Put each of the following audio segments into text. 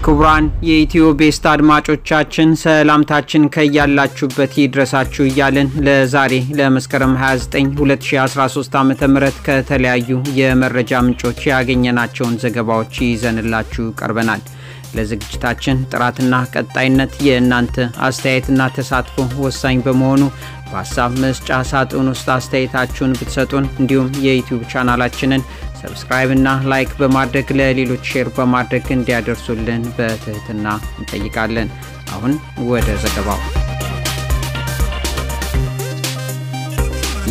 ክቡራን የኢትዮ ቤስት አድማጮቻችን ሰላምታችን ከያላችሁበት ይድረሳችሁ እያልን ለዛሬ ለመስከረም 29 2013 ዓ.ም ከተለያዩ የመረጃ ምንጮች ያገኘናቸውን ዘገባዎች ይዘንላችሁ ቀርበናል። ለዝግጅታችን ጥራትና ቀጣይነት የእናንተ አስተያየትና ተሳትፎ ወሳኝ በመሆኑ በሐሳብ መስጫ ሳጥን ውስጥ አስተያየታችሁን ብትሰጡን እንዲሁም የዩቲዩብ ቻናላችንን ሰብስክራይብ እና ላይክ በማድረግ ለሌሎች ሼር በማድረግ እንዲያደርሱልን በትህትና እንጠይቃለን። አሁን ወደ ዘገባው።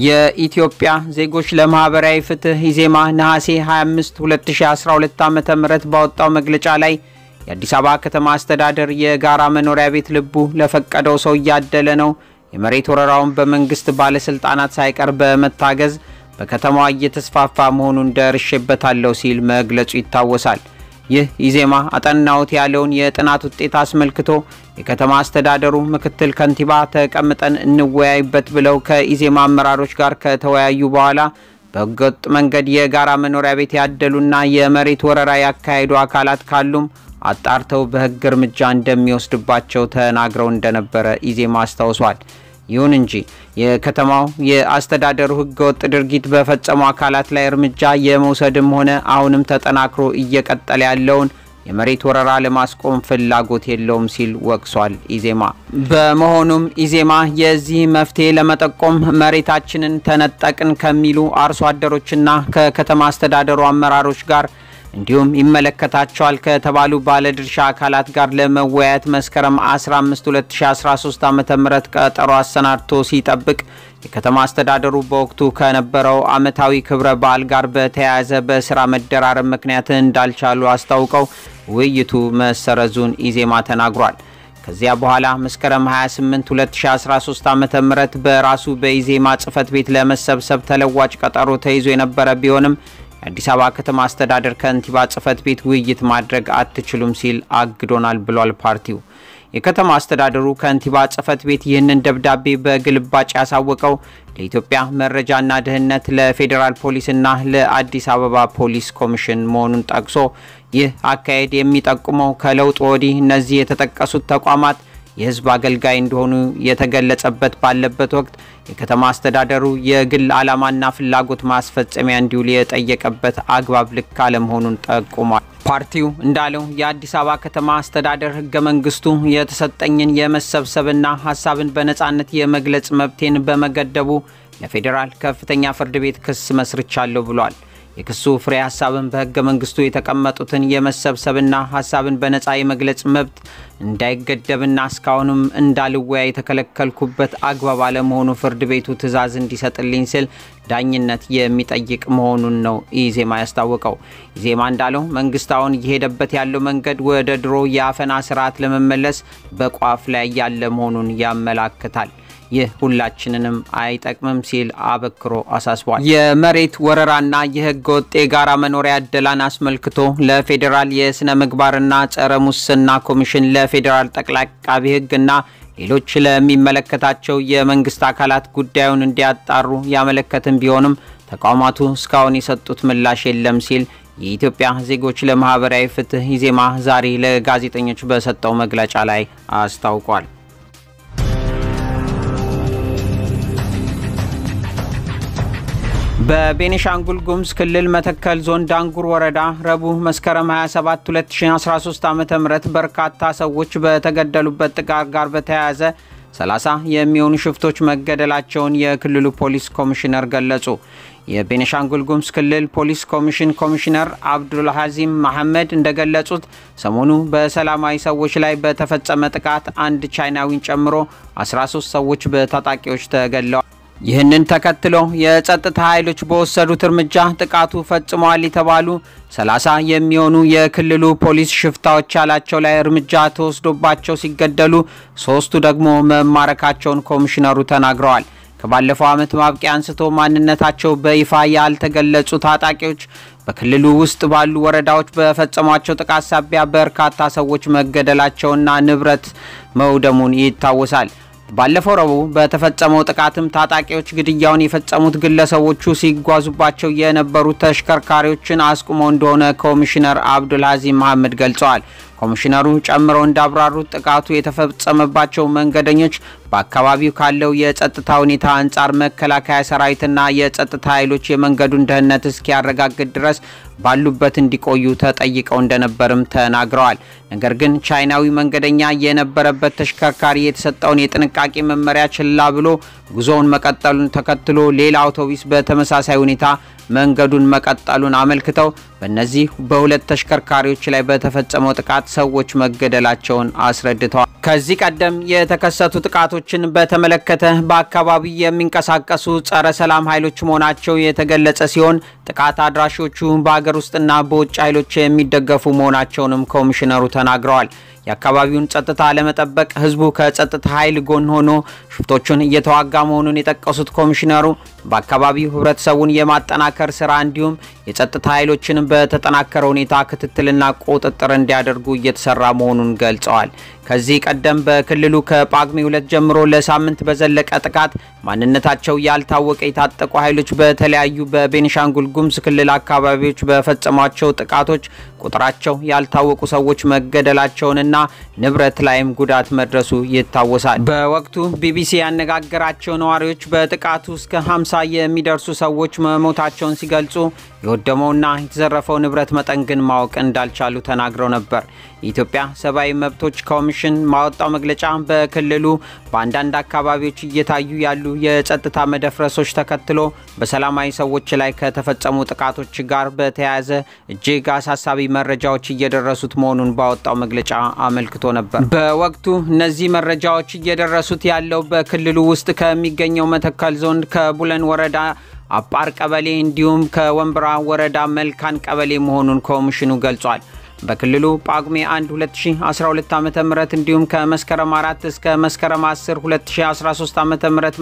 የኢትዮጵያ ዜጎች ለማህበራዊ ፍትህ ኢዜማ ነሐሴ 25 2012 ዓ.ም ባወጣው መግለጫ ላይ የአዲስ አበባ ከተማ አስተዳደር የጋራ መኖሪያ ቤት ልቡ ለፈቀደው ሰው ያደለ ነው፣ የመሬት ወረራውን በመንግስት ባለስልጣናት ሳይቀር በመታገዝ በከተማዋ እየተስፋፋ መሆኑን ደርሼበታለሁ ሲል መግለጹ ይታወሳል። ይህ ኢዜማ አጠናውት ያለውን የጥናት ውጤት አስመልክቶ የከተማ አስተዳደሩ ምክትል ከንቲባ ተቀምጠን እንወያይበት ብለው ከኢዜማ አመራሮች ጋር ከተወያዩ በኋላ በህገወጥ መንገድ የጋራ መኖሪያ ቤት ያደሉና የመሬት ወረራ ያካሄዱ አካላት ካሉም አጣርተው በህግ እርምጃ እንደሚወስድባቸው ተናግረው እንደነበረ ኢዜማ አስታውሷል። ይሁን እንጂ የከተማው የአስተዳደሩ ህገወጥ ድርጊት በፈጸሙ አካላት ላይ እርምጃ የመውሰድም ሆነ አሁንም ተጠናክሮ እየቀጠለ ያለውን የመሬት ወረራ ለማስቆም ፍላጎት የለውም ሲል ወቅሷል ኢዜማ። በመሆኑም ኢዜማ የዚህ መፍትሄ ለመጠቆም መሬታችንን ተነጠቅን ከሚሉ አርሶ አደሮችና ከከተማ አስተዳደሩ አመራሮች ጋር እንዲሁም ይመለከታቸዋል ከተባሉ ባለድርሻ አካላት ጋር ለመወያየት መስከረም 15 2013 ዓ.ም ቀጠሮ አሰናድቶ ሲጠብቅ የከተማ አስተዳደሩ በወቅቱ ከነበረው አመታዊ ክብረ በዓል ጋር በተያያዘ በስራ መደራረብ ምክንያት እንዳልቻሉ አስታውቀው ውይይቱ መሰረዙን ኢዜማ ተናግሯል። ከዚያ በኋላ መስከረም 28 2013 ዓ.ም በራሱ በኢዜማ ጽፈት ቤት ለመሰብሰብ ተለዋጭ ቀጠሮ ተይዞ የነበረ ቢሆንም አዲስ አበባ ከተማ አስተዳደር ከንቲባ ጽፈት ቤት ውይይት ማድረግ አትችሉም ሲል አግዶናል ብሏል ፓርቲው። የከተማ አስተዳደሩ ከንቲባ ጽፈት ቤት ይህንን ደብዳቤ በግልባጭ ያሳወቀው ለኢትዮጵያ መረጃና ደህንነት ለፌደራል ፖሊስና ለአዲስ አበባ ፖሊስ ኮሚሽን መሆኑን ጠቅሶ ይህ አካሄድ የሚጠቁመው ከለውጥ ወዲህ እነዚህ የተጠቀሱት ተቋማት የህዝብ አገልጋይ እንደሆኑ የተገለጸበት ባለበት ወቅት የከተማ አስተዳደሩ የግል ዓላማና ፍላጎት ማስፈጸሚያ እንዲውል የጠየቀበት አግባብ ልክ አለመሆኑን ጠቁሟል። ፓርቲው እንዳለው የአዲስ አበባ ከተማ አስተዳደር ህገ መንግስቱ የተሰጠኝን የመሰብሰብና ሐሳብን በነጻነት የመግለጽ መብቴን በመገደቡ ለፌደራል ከፍተኛ ፍርድ ቤት ክስ መስርቻለሁ ብሏል። የክሱ ፍሬ ሐሳብን በህገ መንግስቱ የተቀመጡትን የመሰብሰብና ሐሳብን በነጻ የመግለጽ መብት እንዳይገደብና እስካሁንም እንዳልወያይ የተከለከልኩበት አግባብ አለመሆኑ ፍርድ ቤቱ ትዕዛዝ እንዲሰጥልኝ ሲል ዳኝነት የሚጠይቅ መሆኑን ነው ኢዜማ ያስታወቀው። ኢዜማ እንዳለው መንግስታውን እየሄደበት ያለው መንገድ ወደ ድሮ የአፈና ስርዓት ለመመለስ በቋፍ ላይ ያለ መሆኑን ያመላክታል። ይህ ሁላችንንም አይጠቅምም ሲል አበክሮ አሳስቧል። የመሬት ወረራና የህገወጥ የጋራ መኖሪያ አደላን አስመልክቶ ለፌደራል የስነ ምግባርና ጸረ ሙስና ኮሚሽን ለፌደራል ጠቅላይ አቃቤ ህግና ሌሎች ለሚመለከታቸው የመንግስት አካላት ጉዳዩን እንዲያጣሩ ያመለከተን ቢሆንም ተቋማቱ እስካሁን የሰጡት ምላሽ የለም ሲል የኢትዮጵያ ዜጎች ለማህበራዊ ፍትህ ኢዜማ ዛሬ ለጋዜጠኞች በሰጠው መግለጫ ላይ አስታውቋል። በቤኒሻንጉል ጉሙዝ ክልል መተከል ዞን ዳንጉር ወረዳ ረቡዕ መስከረም 27 2013 ዓ.ም በርካታ ሰዎች በተገደሉበት ጥቃት ጋር በተያያዘ 30 የሚሆኑ ሽፍቶች መገደላቸውን የክልሉ ፖሊስ ኮሚሽነር ገለጹ። የቤኒሻንጉል ጉሙዝ ክልል ፖሊስ ኮሚሽን ኮሚሽነር አብዱል ሐዚም መሐመድ እንደገለጹት ሰሞኑ በሰላማዊ ሰዎች ላይ በተፈጸመ ጥቃት አንድ ቻይናዊን ጨምሮ 13 ሰዎች በታጣቂዎች ተገድለዋል። ይህንን ተከትሎ የጸጥታ ኃይሎች በወሰዱት እርምጃ ጥቃቱ ፈጽመዋል የተባሉ 30 የሚሆኑ የክልሉ ፖሊስ ሽፍታዎች ያላቸው ላይ እርምጃ ተወስዶባቸው ሲገደሉ 3ቱ ደግሞ መማረካቸውን ኮሚሽነሩ ተናግረዋል። ከባለፈው ዓመት ማብቂያ አንስቶ ማንነታቸው በይፋ ያልተገለጹ ታጣቂዎች በክልሉ ውስጥ ባሉ ወረዳዎች በፈጸሟቸው ጥቃት ሳቢያ በርካታ ሰዎች መገደላቸውና ንብረት መውደሙን ይታወሳል። ባለፈው ረቡዕ በተፈጸመው ጥቃትም ታጣቂዎች ግድያውን የፈጸሙት ግለሰቦቹ ሲጓዙባቸው የነበሩ ተሽከርካሪዎችን አስቁመው እንደሆነ ኮሚሽነር አብዱል ሐዚም መሐመድ ገልጸዋል። ኮሚሽነሩ ጨምሮ እንዳብራሩት ጥቃቱ የተፈጸመባቸው መንገደኞች በአካባቢው ካለው የጸጥታ ሁኔታ አንጻር መከላከያ ሰራዊትና የጸጥታ ኃይሎች የመንገዱን ደህንነት እስኪያረጋግጥ ድረስ ባሉበት እንዲቆዩ ተጠይቀው እንደነበርም ተናግረዋል። ነገር ግን ቻይናዊ መንገደኛ የነበረበት ተሽከርካሪ የተሰጠውን የጥንቃቄ መመሪያ ችላ ብሎ ጉዞውን መቀጠሉን ተከትሎ ሌላ አውቶቡስ በተመሳሳይ ሁኔታ መንገዱን መቀጠሉን አመልክተው በእነዚህ በሁለት ተሽከርካሪዎች ላይ በተፈጸመው ጥቃት ሰዎች መገደላቸውን አስረድተዋል። ከዚህ ቀደም የተከሰቱ ጥቃቶችን በተመለከተ በአካባቢው የሚንቀሳቀሱ ጸረ ሰላም ኃይሎች መሆናቸው የተገለጸ ሲሆን ጥቃት አድራሾቹ በአገር ውስጥና በውጭ ኃይሎች የሚደገፉ መሆናቸውንም ኮሚሽነሩ ተናግረዋል። የአካባቢውን ጸጥታ ለመጠበቅ ህዝቡ ከጸጥታ ኃይል ጎን ሆኖ ሽፍቶቹን እየተዋጋ መሆኑን የጠቀሱት ኮሚሽነሩ በአካባቢው ህብረተሰቡን የማጠናከር ስራ እንዲሁም የጸጥታ ኃይሎችን በተጠናከረ ሁኔታ ክትትልና ቁጥጥር እንዲያደርጉ እየተሰራ መሆኑን ገልጸዋል። ከዚህ ቀደም በክልሉ ከጳጉሜ 2 ጀምሮ ለሳምንት በዘለቀ ጥቃት ማንነታቸው ያልታወቀ የታጠቁ ኃይሎች በተለያዩ በቤኒሻንጉል ጉሙዝ ክልል አካባቢዎች በፈጸሟቸው ጥቃቶች ቁጥራቸው ያልታወቁ ሰዎች መገደላቸውንና ንብረት ላይም ጉዳት መድረሱ ይታወሳል። በወቅቱ ቢቢሲ ያነጋገራቸው ነዋሪዎች በጥቃቱ እስከ 50 የሚደርሱ ሰዎች መሞታቸውን ሲገልጹ የወደመውና የተዘረፈው ንብረት መጠን ግን ማወቅ እንዳልቻሉ ተናግረው ነበር። የኢትዮጵያ ሰብአዊ መብቶች ኮሚሽን ማወጣው መግለጫ በክልሉ በአንዳንድ አካባቢዎች እየታዩ ያሉ የጸጥታ መደፍረሶች ተከትሎ በሰላማዊ ሰዎች ላይ ከተፈጸሙ ጥቃቶች ጋር በተያያዘ እጅግ አሳሳቢ መረጃዎች እየደረሱት መሆኑን ባወጣው መግለጫ አመልክቶ ነበር። በወቅቱ እነዚህ መረጃዎች እየደረሱት ያለው በክልሉ ውስጥ ከሚገኘው መተከል ዞን ከቡለን ወረዳ አፓር ቀበሌ እንዲሁም ከወንብራ ወረዳ መልካን ቀበሌ መሆኑን ኮሚሽኑ ገልጿል። በክልሉ ጳጉሜ 1 2012 ዓ.ም እንዲሁም ከመስከረም 4 እስከ መስከረም 10 2013 ዓ.ም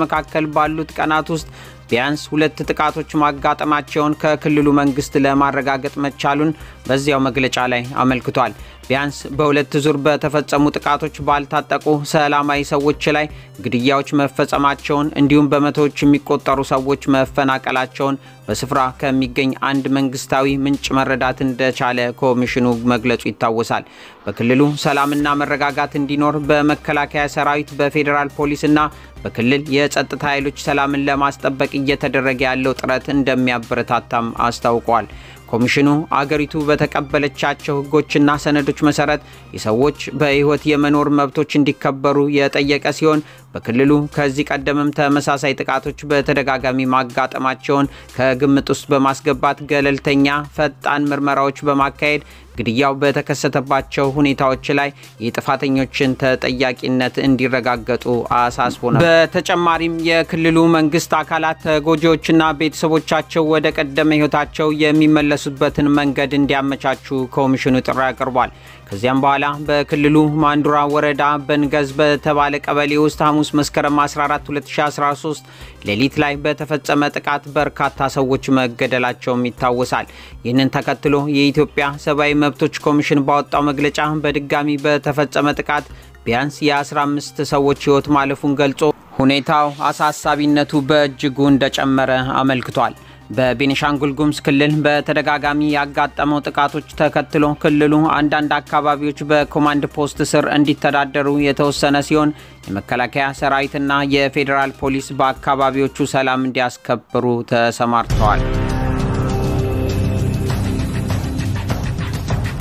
መካከል ባሉት ቀናት ውስጥ ቢያንስ 2 ጥቃቶች ማጋጠማቸውን ከክልሉ መንግስት ለማረጋገጥ መቻሉን በዚያው መግለጫ ላይ አመልክቷል። ቢያንስ በሁለት ዙር በተፈጸሙ ጥቃቶች ባልታጠቁ ሰላማዊ ሰዎች ላይ ግድያዎች መፈጸማቸውን እንዲሁም በመቶዎች የሚቆጠሩ ሰዎች መፈናቀላቸውን በስፍራ ከሚገኝ አንድ መንግስታዊ ምንጭ መረዳት እንደቻለ ኮሚሽኑ መግለጹ ይታወሳል። በክልሉ ሰላምና መረጋጋት እንዲኖር በመከላከያ ሰራዊት በፌደራል ፖሊስና በክልል የጸጥታ ኃይሎች ሰላምን ለማስጠበቅ እየተደረገ ያለው ጥረት እንደሚያበረታታም አስታውቋል። ኮሚሽኑ አገሪቱ በተቀበለቻቸው ህጎችና ሰነዶች መሰረት የሰዎች በህይወት የመኖር መብቶች እንዲከበሩ የጠየቀ ሲሆን በክልሉ ከዚህ ቀደምም ተመሳሳይ ጥቃቶች በተደጋጋሚ ማጋጠማቸውን ከግምት ውስጥ በማስገባት ገለልተኛ ፈጣን ምርመራዎች በማካሄድ ግድያው በተከሰተባቸው ሁኔታዎች ላይ የጥፋተኞችን ተጠያቂነት እንዲረጋገጡ አሳስቦ ነበር። በተጨማሪም የክልሉ መንግስት አካላት ተጎጂዎችና ቤተሰቦቻቸው ወደ ቀደመ ህይወታቸው የሚመለሱበትን መንገድ እንዲያመቻቹ ኮሚሽኑ ጥሪ አቅርቧል። ከዚያም በኋላ በክልሉ ማንዱራ ወረዳ በንገዝ በተባለ ቀበሌ ውስጥ ሐሙስ መስከረም 14 2013 ሌሊት ላይ በተፈጸመ ጥቃት በርካታ ሰዎች መገደላቸው ይታወሳል። ይህንን ተከትሎ የኢትዮጵያ ሰብአዊ መብቶች ኮሚሽን ባወጣው መግለጫ በድጋሚ በተፈጸመ ጥቃት ቢያንስ የ15 ሰዎች ህይወት ማለፉን ገልጾ ሁኔታው አሳሳቢነቱ በእጅጉ እንደጨመረ አመልክቷል። በቤኒሻንጉል ጉሙዝ ክልል በተደጋጋሚ ያጋጠመው ጥቃቶች ተከትሎ ክልሉ አንዳንድ አካባቢዎች በኮማንድ ፖስት ስር እንዲተዳደሩ የተወሰነ ሲሆን የመከላከያ ሰራዊትና የፌደራል ፖሊስ በአካባቢዎቹ ሰላም እንዲያስከብሩ ተሰማርተዋል።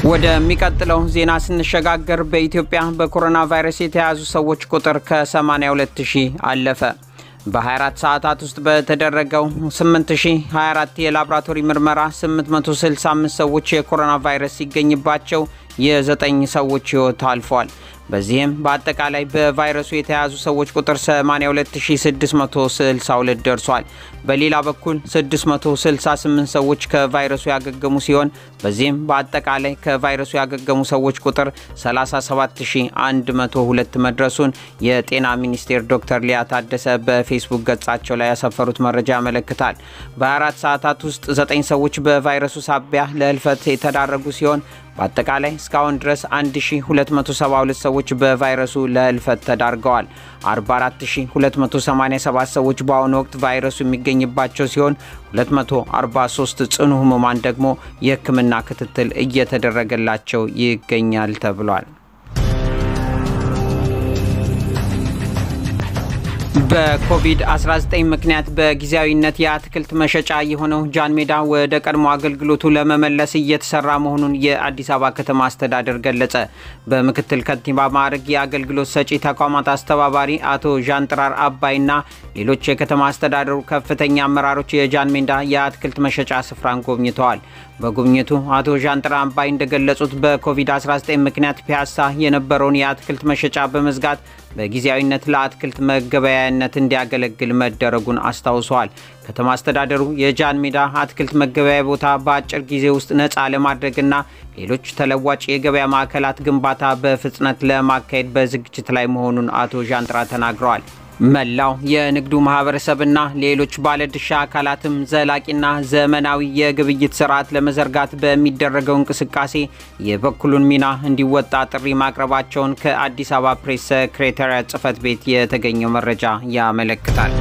ወደ ሚቀጥለው ዜና ስንሸጋገር በኢትዮጵያ በኮሮና ቫይረስ የተያዙ ሰዎች ቁጥር ከ82000 አለፈ። በ24 ሰዓታት ውስጥ በተደረገው 8024 የላብራቶሪ ምርመራ 865 ሰዎች የኮሮና ቫይረስ ሲገኝባቸው የ9 ሰዎች ህይወት አልፏል። በዚህም በአጠቃላይ በቫይረሱ የተያዙ ሰዎች ቁጥር 82662 ደርሷል። በሌላ በኩል 668 ሰዎች ከቫይረሱ ያገገሙ ሲሆን በዚህም በአጠቃላይ ከቫይረሱ ያገገሙ ሰዎች ቁጥር 37102 መድረሱን የጤና ሚኒስቴር ዶክተር ሊያ ታደሰ በፌስቡክ ገጻቸው ላይ ያሰፈሩት መረጃ ያመለክታል። በ24 ሰዓታት ውስጥ 9 ሰዎች በቫይረሱ ሳቢያ ለህልፈት የተዳረጉ ሲሆን በአጠቃላይ እስካሁን ድረስ 1272 ሰዎች በቫይረሱ ለህልፈት ተዳርገዋል። 44287 ሰዎች በአሁኑ ወቅት ቫይረሱ የሚገኝ የሚገኝባቸው ሲሆን 243 ጽኑ ህሙማን ደግሞ የሕክምና ክትትል እየተደረገላቸው ይገኛል ተብሏል። በኮቪድ-19 ምክንያት በጊዜያዊነት የአትክልት መሸጫ የሆነው ጃን ሜዳ ወደ ቀድሞ አገልግሎቱ ለመመለስ እየተሰራ መሆኑን የአዲስ አበባ ከተማ አስተዳደር ገለጸ። በምክትል ከንቲባ ማዕረግ የአገልግሎት ሰጪ ተቋማት አስተባባሪ አቶ ዣንጥራር አባይና ሌሎች የከተማ አስተዳደሩ ከፍተኛ አመራሮች የጃን ሜዳ የአትክልት መሸጫ ስፍራን ጎብኝተዋል። በጉብኝቱ አቶ ዣንጥራር አባይ እንደገለጹት በኮቪድ-19 ምክንያት ፒያሳ የነበረውን የአትክልት መሸጫ በመዝጋት በጊዜያዊነት ለአትክልት መገበያያነት እንዲያገለግል መደረጉን አስታውሰዋል። ከተማ አስተዳደሩ የጃን ሜዳ አትክልት መገበያያ ቦታ በአጭር ጊዜ ውስጥ ነፃ ለማድረግና ሌሎች ተለዋጭ የገበያ ማዕከላት ግንባታ በፍጥነት ለማካሄድ በዝግጅት ላይ መሆኑን አቶ ዣንጥራር ተናግረዋል። መላው የንግዱ ማህበረሰብና ሌሎች ባለድርሻ አካላትም ዘላቂና ዘመናዊ የግብይት ስርዓት ለመዘርጋት በሚደረገው እንቅስቃሴ የበኩሉን ሚና እንዲወጣ ጥሪ ማቅረባቸውን ከአዲስ አበባ ፕሬስ ሴክሬታሪያት ጽሕፈት ቤት የተገኘው መረጃ ያመለክታል።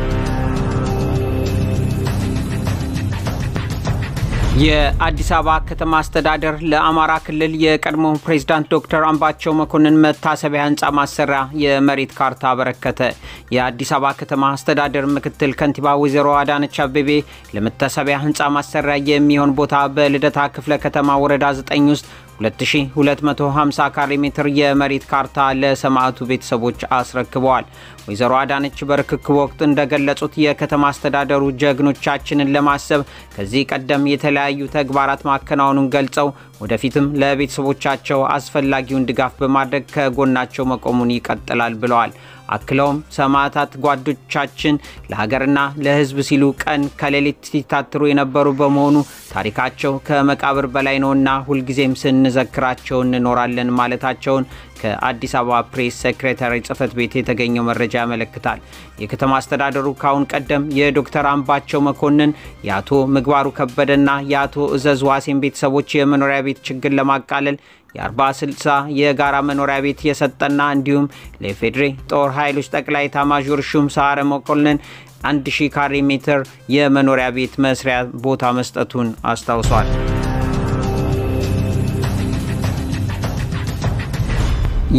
የአዲስ አበባ ከተማ አስተዳደር ለአማራ ክልል የቀድሞ ፕሬዝዳንት ዶክተር አምባቸው መኮንን መታሰቢያ ህንጻ ማሰሪያ የመሬት ካርታ አበረከተ። የአዲስ አበባ ከተማ አስተዳደር ምክትል ከንቲባ ወይዘሮ አዳነች አቤቤ ለመታሰቢያ ህንጻ ማሰሪያ የሚሆን ቦታ በልደታ ክፍለ ከተማ ወረዳ 9 ውስጥ 2250 ካሬ ሜትር የመሬት ካርታ ለሰማዕቱ ቤተሰቦች አስረክበዋል። ወይዘሮ አዳነች በርክክብ ወቅት እንደገለጹት የከተማ አስተዳደሩ ጀግኖቻችንን ለማሰብ ከዚህ ቀደም የተለያዩ ተግባራት ማከናወኑን ገልጸው ወደፊትም ለቤተሰቦቻቸው አስፈላጊውን ድጋፍ በማድረግ ከጎናቸው መቆሙን ይቀጥላል ብለዋል። አክለውም ሰማዕታት ጓዶቻችን ለሀገርና ለህዝብ ሲሉ ቀን ከሌሊት ሲታትሩ የነበሩ በመሆኑ ታሪካቸው ከመቃብር በላይ ነውና ሁልጊዜም ስንዘክራቸው እንኖራለን ማለታቸውን ከአዲስ አበባ ፕሬስ ሴክሬታሪያት ጽሕፈት ቤት የተገኘው መረጃ ያመለክታል። የከተማ አስተዳደሩ ካሁን ቀደም የዶክተር አምባቸው መኮንን የአቶ ምግባሩ ከበደና የአቶ እዘዝ ዋሴን ቤተሰቦች የመኖሪያ ቤት ችግር ለማቃለል የ40/60 የጋራ መኖሪያ ቤት የሰጠና እንዲሁም ለፌዴሬ ጦር ኃይሎች ጠቅላይ ኤታማዦር ሹም ሰዓረ መኮንን 1000 ካሬ ሜትር የመኖሪያ ቤት መስሪያ ቦታ መስጠቱን አስታውሷል።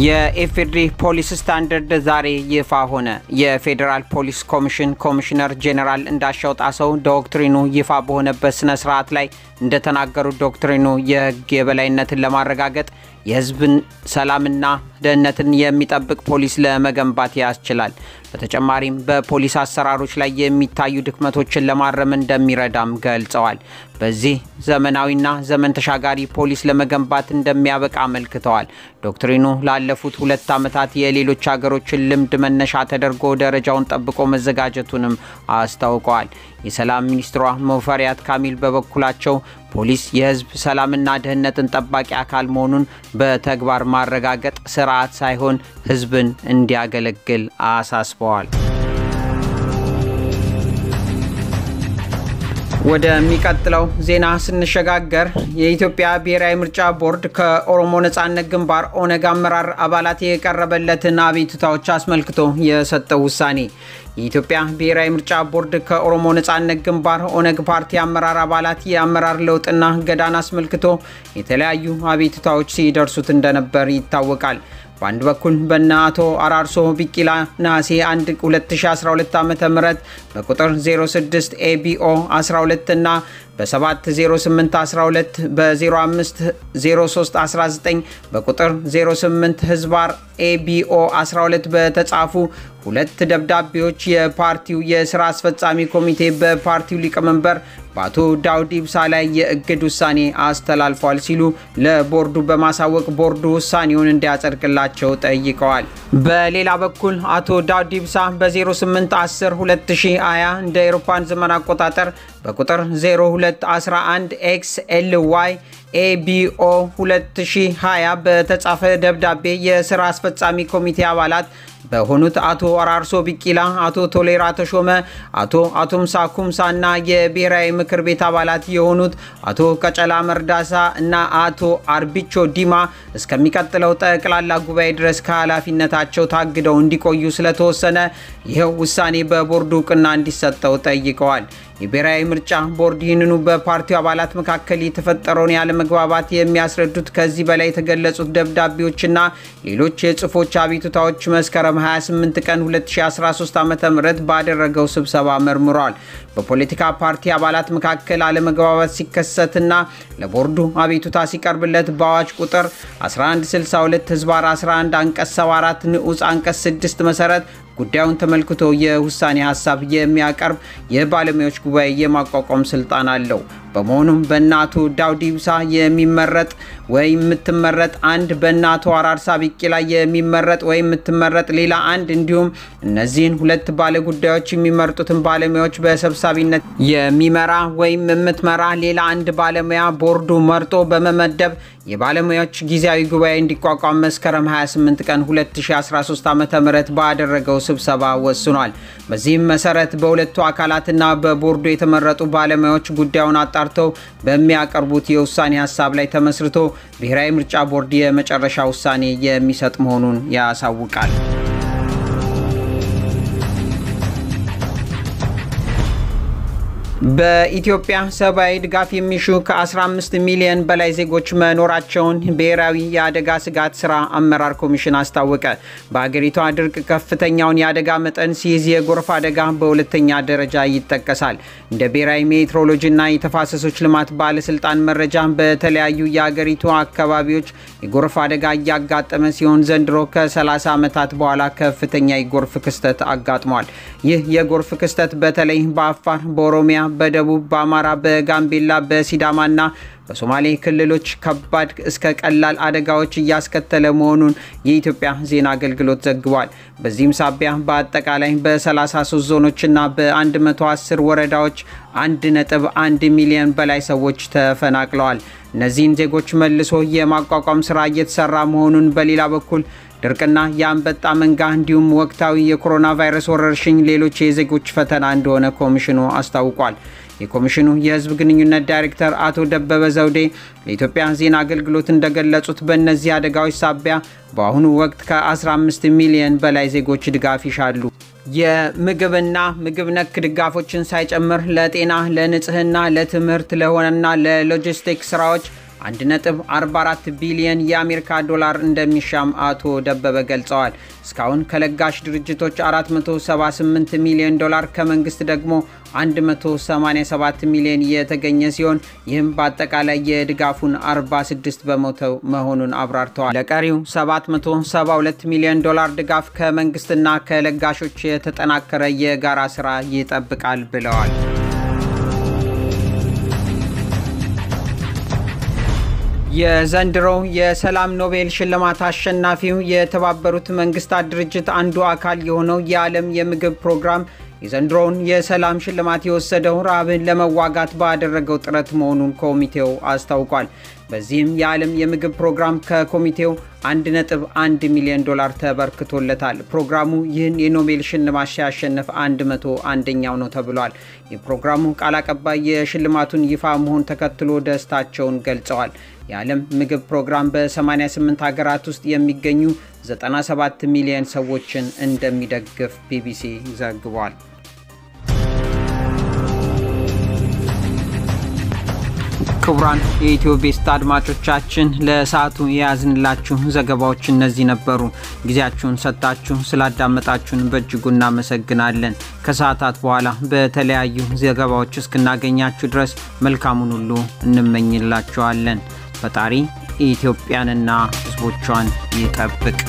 የኢፌዴሪ ፖሊስ ስታንዳርድ ዛሬ ይፋ ሆነ። የፌዴራል ፖሊስ ኮሚሽን ኮሚሽነር ጄኔራል እንዳሻው ጣሰው ዶክትሪኑ ይፋ በሆነበት ስነ ስርዓት ላይ እንደተናገሩት ዶክትሪኑ የህግ የበላይነትን ለማረጋገጥ የህዝብን ሰላምና ደህንነትን የሚጠብቅ ፖሊስ ለመገንባት ያስችላል። በተጨማሪም በፖሊስ አሰራሮች ላይ የሚታዩ ድክመቶችን ለማረም እንደሚረዳም ገልጸዋል። በዚህ ዘመናዊና ዘመን ተሻጋሪ ፖሊስ ለመገንባት እንደሚያበቃ አመልክተዋል። ዶክትሪኑ ላለፉት 2 ዓመታት የሌሎች ሀገሮችን ልምድ መነሻ ተደርጎ ደረጃውን ጠብቆ መዘጋጀቱንም አስታውቀዋል። የሰላም ሚኒስትሯ ሙፈሪያት ካሚል በበኩላቸው ፖሊስ የህዝብ ሰላምና ደህንነትን ጠባቂ አካል መሆኑን በተግባር ማረጋገጥ ስርዓት ሳይሆን ህዝብን እንዲያገለግል አሳስበዋል። ወደ ሚቀጥለው ዜና ስንሸጋገር የኢትዮጵያ ብሔራዊ ምርጫ ቦርድ ከኦሮሞ ነጻነት ግንባር ኦነግ አመራር አባላት የቀረበለትን አቤቱታዎች አስመልክቶ የሰጠው ውሳኔ የኢትዮጵያ ብሔራዊ ምርጫ ቦርድ ከኦሮሞ ነጻነት ግንባር ኦነግ ፓርቲ አመራር አባላት የአመራር ለውጥና ገዳን አስመልክቶ የተለያዩ አቤቱታዎች ሲደርሱት እንደነበር ይታወቃል። በአንድ በኩል በአቶ አራርሶ ቢቂላ ነሐሴ 1 2012 ዓ.ም በቁጥር 06 ABO 12 እና በ708 12 በ05 03 19 በቁጥር 08 ህዝባር ABO 12 በተጻፉ ሁለት ደብዳቤዎች የፓርቲው የሥራ አስፈጻሚ ኮሚቴ በፓርቲው ሊቀመንበር በአቶ ዳውድ ኢብሳ ላይ የእግድ ውሳኔ አስተላልፏል ሲሉ ለቦርዱ በማሳወቅ ቦርዱ ውሳኔውን እንዲያጸድቅላቸው ጠይቀዋል። በሌላ በኩል አቶ ዳውድ ኢብሳ በ08 10 2020 እንደ አውሮፓውያን ዘመን አቆጣጠር በቁጥር 0211 XLY ABO 2020 በተጻፈ ደብዳቤ የሥራ አስፈጻሚ ኮሚቴ አባላት በሆኑት አቶ አራርሶ ቢቂላ፣ አቶ ቶሌራ ተሾመ፣ አቶ አቶምሳ ኩምሳና የብሔራዊ ምክር ቤት አባላት የሆኑት አቶ ቀጨላ መርዳሳ እና አቶ አርቢቾ ዲማ እስከሚቀጥለው ጠቅላላ ጉባኤ ድረስ ከኃላፊነታቸው ታግደው እንዲቆዩ ስለተወሰነ ይሄው ውሳኔ በቦርዱ ዕውቅና እንዲሰጠው ጠይቀዋል። የብሔራዊ ምርጫ ቦርድ ይህንኑ በፓርቲው አባላት መካከል የተፈጠረውን ያለመግባባት የሚያስረዱት ከዚህ በላይ የተገለጹት ደብዳቤዎችና ሌሎች የጽፎች አቤቱታዎች መስከረም 28 ቀን 2013 ዓ.ም ባደረገው ስብሰባ መርምሯል። በፖለቲካ ፓርቲ አባላት መካከል አለመግባባት ሲከሰትና ለቦርዱ አቤቱታ ሲቀርብለት በአዋጅ ቁጥር 1162/11 አንቀጽ 74 ንዑስ አንቀጽ 6 መሰረት ጉዳዩን ተመልክቶ የውሳኔ ሐሳብ የሚያቀርብ የባለሙያዎች ጉባኤ የማቋቋም ስልጣን አለው። በመሆኑም በእናቱ ዳውድ ኢብሳ የሚመረጥ ወይም የምትመረጥ አንድ በእናቱ አራርሳ ቢቂላ የሚመረጥ ወይም የምትመረጥ ሌላ አንድ እንዲሁም እነዚህን ሁለት ባለ ጉዳዮች የሚመርጡትን ባለሙያዎች በሰብሳቢነት የሚመራ ወይም የምትመራ ሌላ አንድ ባለሙያ ቦርዱ መርጦ በመመደብ የባለሙያዎች ጊዜያዊ ጉባኤ እንዲቋቋም መስከረም 28 ቀን 2013 ዓ.ም ባደረገው ስብሰባ ወስኗል። በዚህም መሰረት በሁለቱ አካላትና በቦርዱ የተመረጡ ባለሙያዎች ጉዳዩን አጣርተው በሚያቀርቡት የውሳኔ ሐሳብ ላይ ተመስርቶ ብሔራዊ ምርጫ ቦርድ የመጨረሻ ውሳኔ የሚሰጥ መሆኑን ያሳውቃል። በኢትዮጵያ ሰብአዊ ድጋፍ የሚሹ ከ15 ሚሊዮን በላይ ዜጎች መኖራቸውን ብሔራዊ የአደጋ ስጋት ስራ አመራር ኮሚሽን አስታወቀ። በአገሪቱ ድርቅ ከፍተኛውን የአደጋ መጠን ሲይዝ የጎርፍ አደጋ በሁለተኛ ደረጃ ይጠቀሳል። እንደ ብሔራዊ ሜትሮሎጂና የተፋሰሶች ልማት ባለስልጣን መረጃ በተለያዩ የአገሪቱ አካባቢዎች የጎርፍ አደጋ እያጋጠመ ሲሆን ዘንድሮ ከ30 ዓመታት በኋላ ከፍተኛ የጎርፍ ክስተት አጋጥሟል። ይህ የጎርፍ ክስተት በተለይ በአፋር፣ በኦሮሚያ፣ በደቡብ፣ በአማራ፣ በጋምቤላ፣ በሲዳማና በሶማሌ ክልሎች ከባድ እስከ ቀላል አደጋዎች እያስከተለ መሆኑን የኢትዮጵያ ዜና አገልግሎት ዘግቧል። በዚህም ሳቢያ በአጠቃላይ በ33 ዞኖችና በ110 ወረዳዎች 1.1 ሚሊዮን በላይ ሰዎች ተፈናቅለዋል። እነዚህን ዜጎች መልሶ የማቋቋም ስራ እየተሰራ መሆኑን በሌላ በኩል ድርቅና የአንበጣ መንጋ እንዲሁም ወቅታዊ የኮሮና ቫይረስ ወረርሽኝ ሌሎች የዜጎች ፈተና እንደሆነ ኮሚሽኑ አስታውቋል። የኮሚሽኑ የህዝብ ግንኙነት ዳይሬክተር አቶ ደበበ ዘውዴ ለኢትዮጵያ ዜና አገልግሎት እንደገለጹት በእነዚህ አደጋዎች ሳቢያ በአሁኑ ወቅት ከ15 ሚሊዮን በላይ ዜጎች ድጋፍ ይሻሉ። የምግብና ምግብ ነክ ድጋፎችን ሳይጨምር ለጤና፣ ለንጽህና፣ ለትምህርት፣ ለሆነና ለሎጂስቲክስ ስራዎች 1.44 ቢሊዮን የአሜሪካ ዶላር እንደሚሻም አቶ ደበበ ገልጸዋል። እስካሁን ከለጋሽ ድርጅቶች 478 ሚሊዮን ዶላር ከመንግስት ደግሞ 187 ሚሊዮን የተገኘ ሲሆን ይህም በአጠቃላይ የድጋፉን 46 በመቶ መሆኑን አብራርተዋል። ለቀሪው 772 ሚሊዮን ዶላር ድጋፍ ከመንግስትና ከለጋሾች የተጠናከረ የጋራ ስራ ይጠብቃል ብለዋል። የዘንድሮው የሰላም ኖቤል ሽልማት አሸናፊው የተባበሩት መንግስታት ድርጅት አንዱ አካል የሆነው የዓለም የምግብ ፕሮግራም የዘንድሮውን የሰላም ሽልማት የወሰደው ረሃብን ለመዋጋት ባደረገው ጥረት መሆኑን ኮሚቴው አስታውቋል። በዚህም የዓለም የምግብ ፕሮግራም ከኮሚቴው 1.1 ሚሊዮን ዶላር ተበርክቶለታል። ፕሮግራሙ ይህን የኖቤል ሽልማት ሲያሸንፍ 101ኛው ነው ተብሏል። የፕሮግራሙ ቃል አቀባይ የሽልማቱን ይፋ መሆን ተከትሎ ደስታቸውን ገልጸዋል። የዓለም ምግብ ፕሮግራም በ88 ሀገራት ውስጥ የሚገኙ 97 ሚሊዮን ሰዎችን እንደሚደግፍ ቢቢሲ ዘግቧል። ክቡራን የኢትዮ ቤስት አድማጮቻችን ለሰዓቱ የያዝንላችሁ ዘገባዎች እነዚህ ነበሩ። ጊዜያችሁን ሰጣችሁ ስላዳመጣችሁን በእጅጉ እናመሰግናለን። ከሰዓታት በኋላ በተለያዩ ዘገባዎች እስክናገኛችሁ ድረስ መልካሙን ሁሉ እንመኝላችኋለን። ፈጣሪ ኢትዮጵያንና ሕዝቦቿን ይጠብቅ።